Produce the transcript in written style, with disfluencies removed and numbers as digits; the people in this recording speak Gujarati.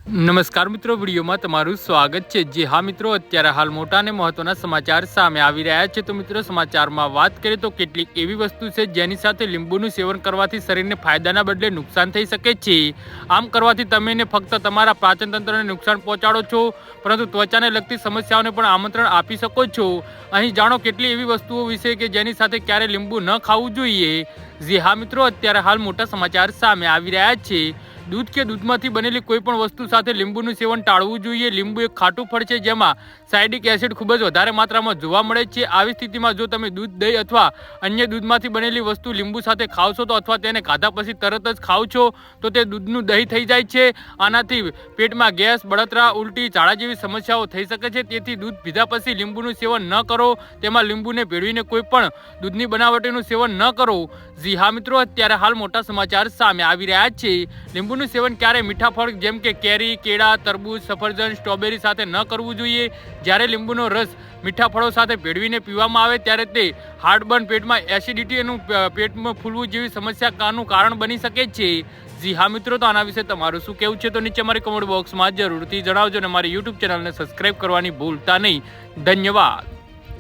નમસ્કાર મિત્રો, વિડીયોમાં તમારું સ્વાગત છે। જે હા મિત્રો, અત્યારે હાલ મોટા અને મહત્વના સમાચાર સામે આવી રહ્યા છે। તો મિત્રો, સમાચારમાં વાત કરીએ તો કેટલીક એવી વસ્તુ છે જેની સાથે લીંબુનું સેવન કરવાથી શરીરને ફાયદાના બદલે નુકસાન થઈ શકે છે। આમ કરવાથી તમે ફક્ત તમારા પાચન તંત્રને નુકસાન પહોંચાડો છો, પરંતુ ત્વચાને લગતી સમસ્યાઓને પણ આમંત્રણ આપી શકો છો। અહીં જાણો કેટલી એવી વસ્તુઓ વિશે કે જેની સાથે ક્યારે લીંબુ ન ખાવું જોઈએ। જે હા મિત્રો, અત્યારે હાલ મોટા સમાચાર સામે આવી રહ્યા છે। दूध के दूधमांथी बनेली कोईपण वस्तु साथे લીંબુનું सेवन टाळवुं जोईए। લીંબુ एक खाटું फळ छे जेमां साइडिक एसिड खूब ज वधारे मात्रामां जोवा मळे छे। આવી સ્થિતિમાં જો તમે दूध, दही अथवा अन्य दूधमांथी बनेली वस्तु લીંબુ સાથે ખાવ છો તો अथवा તેને ખાધા પછી તરત જ ખાવ છો તો તે दूधનું દહીં થઈ જાય છે। આનાથી પેટમાં ગેસ, બળતરા, ઉલટી, ઝાડા જેવી સમસ્યાઓ થઈ શકે છે। તેથી दूध પીધા પછી લીંબુનું સેવન ન કરો। તેમાં લીંબુને ભેળવીને કોઈ પણ दूधની બનાવટીનું સેવન ન કરો। જી હા મિત્રો, અત્યારે હાલ મોટા સમાચાર સામે આવી રહ્યા છે। લીંબુનું સેવન ક્યારે મીઠા ફળ જેમ કે કેરી, કેળા, તરબૂચ, સફરજન, સ્ટ્રોબેરી સાથે ન કરવું જોઈએ। જ્યારે લીંબુનો રસ મીઠા ફળો સાથે ભેળવીને પીવામાં આવે ત્યારે તે હાર્ટબર્ન, પેટમાં એસિડિટી અને પેટમાં ફૂલવું જેવી સમસ્યાનું કારણ બની શકે છે। જી હા મિત્રો, તો આના વિશે તમારું શું કહેવું છે તો નીચે મારી કમેન્ટ બોક્સમાં જરૂરથી જણાવજો અને મારી યુટ્યુબ ચેનલને સબસ્ક્રાઈબ કરવાની ભૂલતા નહીં। ધન્યવાદ।